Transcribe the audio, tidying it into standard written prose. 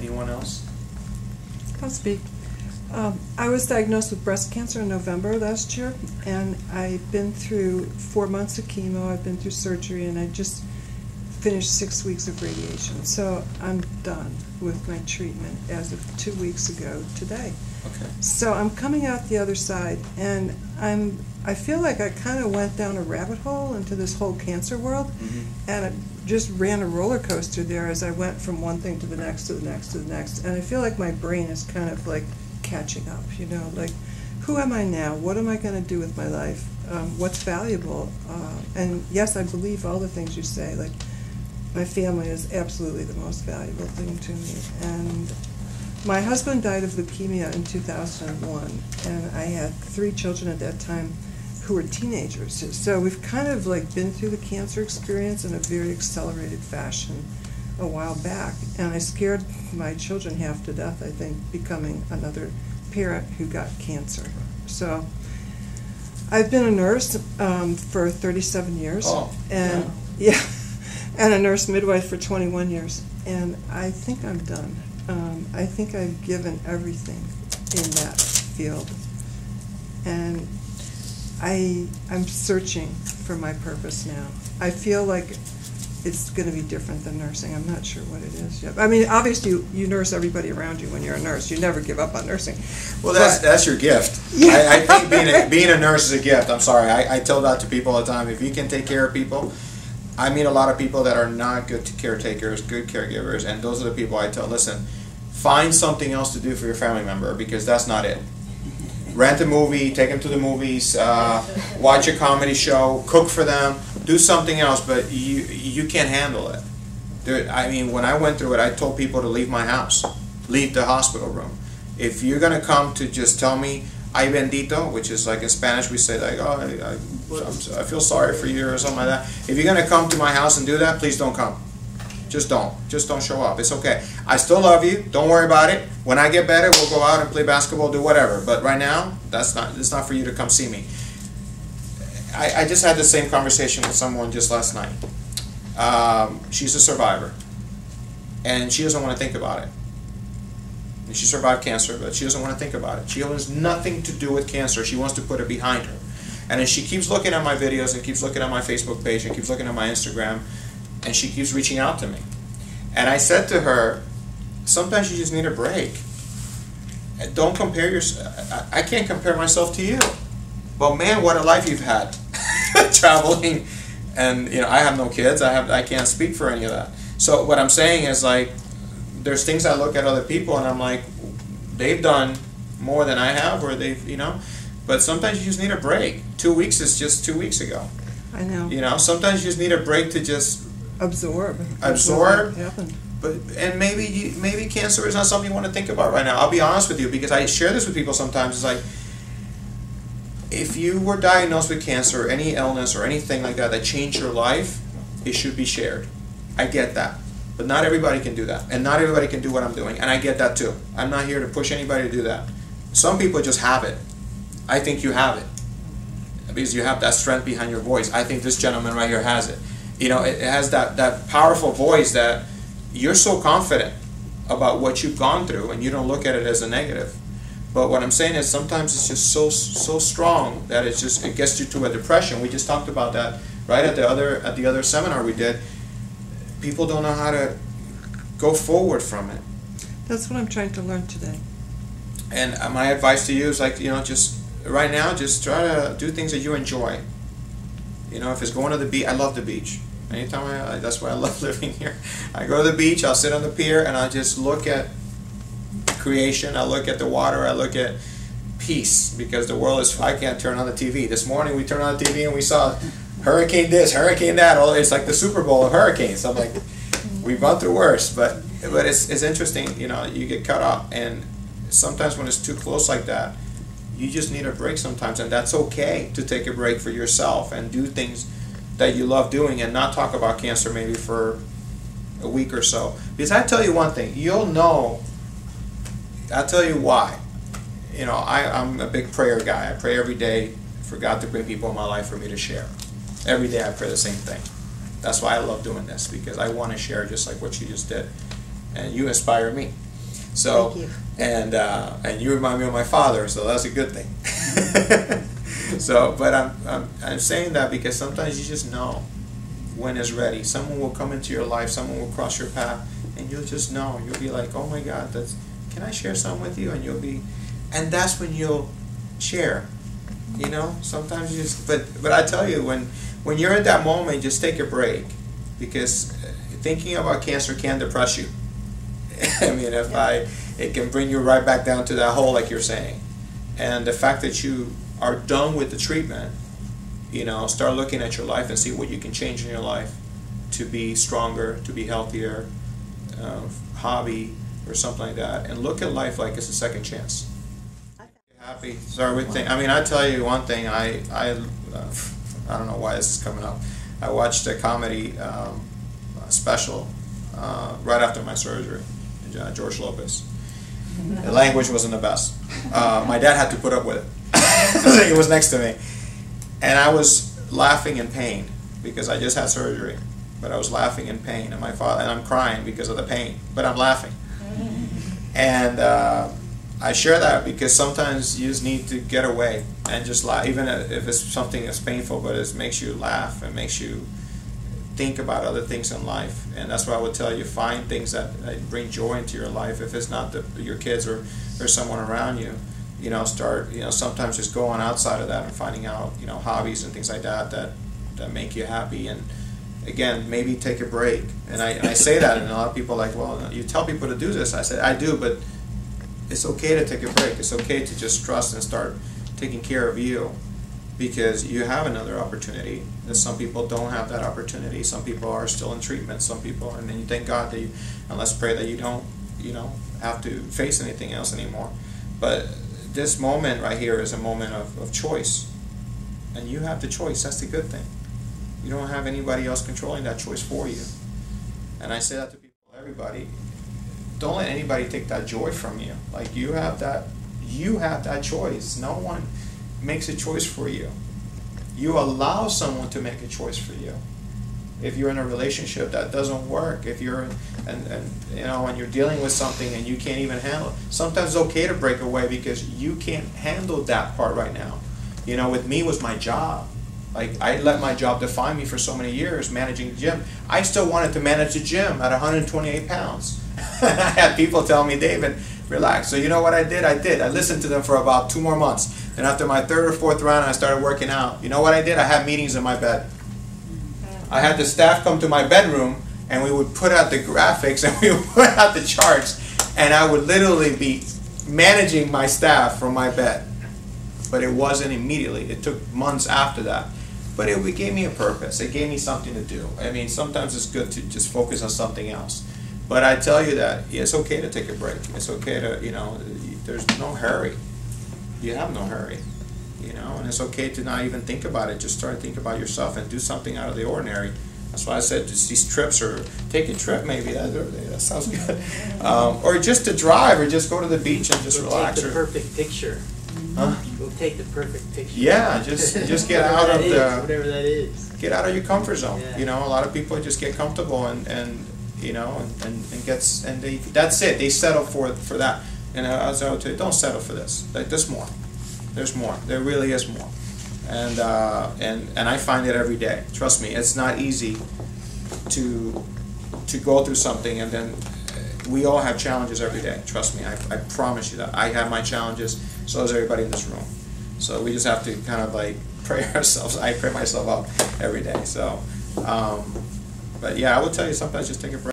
Anyone else? I'll speak. I was diagnosed with breast cancer in November last year, and I've been through 4 months of chemo, I've been through surgery, and I just finished 6 weeks of radiation. So I'm done with my treatment as of 2 weeks ago today. Okay. So I'm coming out the other side, and I feel like I kind of went down a rabbit hole into this whole cancer world, and I just ran a roller coaster there as I went from one thing to the next, to the next, to the next. And I feel like my brain is kind of like catching up, you know, like, who am I now? What am I going to do with my life? What's valuable? And yes, I believe all the things you say. Like, my family is absolutely the most valuable thing to me. And my husband died of leukemia in 2001, and I had 3 children at that time who were teenagers. So we've kind of like been through the cancer experience in a very accelerated fashion a while back. And I scared my children half to death, I think, becoming another parent who got cancer. So I've been a nurse for 37 years. Oh, and yeah, and a nurse midwife for 21 years. And I think I'm done. I think I've given everything in that field. And I'm searching for my purpose now. I feel like it's going to be different than nursing. I'm not sure what it is yet. I mean, obviously, you nurse everybody around you when you're a nurse. You never give up on nursing. Well, that's your gift. Yeah. I think being a nurse is a gift. I'm sorry. I tell that to people all the time. If you can take care of people, I meet a lot of people that are not good caretakers, good caregivers, and those are the people I tell, listen, find something else to do for your family member, because that's not it. Rent a movie, take them to the movies, watch a comedy show, cook for them, do something else, but you can't handle it. I mean, when I went through it, I told people to leave my house, leave the hospital room. If you're going to come to just tell me, ay bendito, which is like in Spanish we say like, oh, I feel sorry for you or something like that. If you're going to come to my house and do that, please don't come. Just don't show up. It's okay. I still love you. Don't worry about it. When I get better, we'll go out and play basketball, do whatever. But right now, it's not for you to come see me. I just had the same conversation with someone just last night. She's a survivor, and she doesn't want to think about it. And she survived cancer, but she doesn't want to think about it. She has nothing to do with cancer. She wants to put it behind her. And then she keeps looking at my videos and keeps looking at my Facebook page and keeps looking at my Instagram, and she keeps reaching out to me. And I said to her, sometimes you just need a break. Don't compare yourself. I can't compare myself to you. But man, what a life you've had. Traveling, and you know, I have no kids. I can't speak for any of that. So what I'm saying is, like, there's things I look at other people and I'm like, they've done more than I have, or they've, you know, but sometimes you just need a break. 2 weeks is just 2 weeks ago. I know. You know, sometimes you just need a break to just absorb. But maybe cancer is not something you want to think about right now. I'll be honest with you, because I share this with people sometimes. It's like, if you were diagnosed with cancer or any illness or anything like that changed your life, it should be shared. I get that. But not everybody can do that. And not everybody can do what I'm doing. And I get that too. I'm not here to push anybody to do that. Some people just have it. I think you have it, because you have that strength behind your voice. I think this gentleman right here has it. You know, it has that powerful voice that you're so confident about what you've gone through, and you don't look at it as a negative. But what I'm saying is, sometimes it's just so strong that it gets you to a depression. We just talked about that right at the other seminar we did. People don't know how to go forward from it. That's what I'm trying to learn today. And my advice to you is, like, you know, just right now, just try to do things that you enjoy. You know, if it's going to the beach, I love the beach. Anytime that's why I love living here. I go to the beach, I'll sit on the pier, and I'll just look at creation. I look at the water. I look at peace, because the world is. I can't turn on the TV. This morning we turned on the TV and we saw hurricane this, hurricane that. It's like the Super Bowl of hurricanes. I'm like, we've gone through worse, but it's interesting. You know, you get caught up, and sometimes when it's too close like that, you just need a break sometimes, and that's okay to take a break for yourself and do things that you love doing, and not talk about cancer maybe for a week or so. Because I tell you one thing, you'll know. I'll tell you why. You know, I'm a big prayer guy. I pray every day for God to bring people in my life for me to share. Every day I pray the same thing. That's why I love doing this, because I want to share just like what you just did. And you inspire me. So, Thank you. And you remind me of my father, so that's a good thing. So, but I'm saying that because sometimes you just know when it's ready. Someone will come into your life, someone will cross your path, and you'll just know. You'll be like, oh my God, can I share something with you? And that's when you'll share. You know, sometimes you just, but I tell you, when you're in that moment, just take a break, because thinking about cancer can depress you. I mean, it can bring you right back down to that hole, like you're saying. And the fact that you are done with the treatment, you know, start looking at your life and see what you can change in your life to be stronger, to be healthier, hobby or something like that, and look at life like it's a second chance. Happy. Sorry, I mean, I tell you one thing. I don't know why this is coming up. I watched a comedy special right after my surgery. George Lopez. The language wasn't the best. My dad had to put up with it. He was next to me, and I was laughing in pain because I just had surgery. But I was laughing in pain, and I'm crying because of the pain. But I'm laughing, and I share that because sometimes you just need to get away and just laugh, even if it's something that's painful, but it makes you laugh and makes you think about other things in life. And that's why I would tell you, find things that bring joy into your life. If it's not your kids or someone around you, you know, start, you know, sometimes just going outside of that and finding out, you know, hobbies and things like that make you happy. And again, maybe take a break. And I say that, and a lot of people are like, well, you tell people to do this. I said, I do, but it's okay to take a break. It's okay to just trust and start taking care of you, because you have another opportunity. And some people don't have that opportunity. Some people are still in treatment. Some people, and then you thank God that and let's pray that you don't, you know, have to face anything else anymore. But this moment right here is a moment of choice, and you have the choice. That's the good thing. You don't have anybody else controlling that choice for you. And I say that to people, everybody. Don't let anybody take that joy from you. Like, you have that choice. No one makes a choice for you. You allow someone to make a choice for you. If you're in a relationship that doesn't work, if you're and you know, when you're dealing with something and you can't even handle it, sometimes it's okay to break away because you can't handle that part right now. You know, with me was my job. Like, I let my job define me for so many years, managing the gym. I still wanted to manage the gym at 128 pounds. I had people tell me, David, relax. So you know what I did? I listened to them for about 2 more months. And after my 3rd or 4th round, I started working out. You know what I did? I had meetings in my bed. I had the staff come to my bedroom, and we would put out the graphics, and we would put out the charts, and I would literally be managing my staff from my bed. But it wasn't immediately. It took months after that. But it gave me a purpose. It gave me something to do. I mean, sometimes it's good to just focus on something else. But I tell you that it's okay to take a break. It's okay to, you know, there's no hurry. You have no hurry, you know, and it's okay to not even think about it. Just start to think about yourself and do something out of the ordinary. That's why I said just these trips, or take a trip maybe. That sounds good. Or just to drive, or just go to the beach and just relax. Take the perfect picture. Huh? Go take the perfect picture. Yeah, just get out of whatever that is. Get out of your comfort zone. Yeah. You know, a lot of people just get comfortable and you know, and that's it. They settle for that. And as I would tell you, don't settle for this. Like, there's more. There's more. There really is more. And I find it every day. Trust me, it's not easy to go through something, and then we all have challenges every day. Trust me, I promise you that. I have my challenges, so does everybody in this room. So we just have to kind of like pray ourselves. I pray myself up every day. So, but yeah, I will tell you, sometimes just take a break.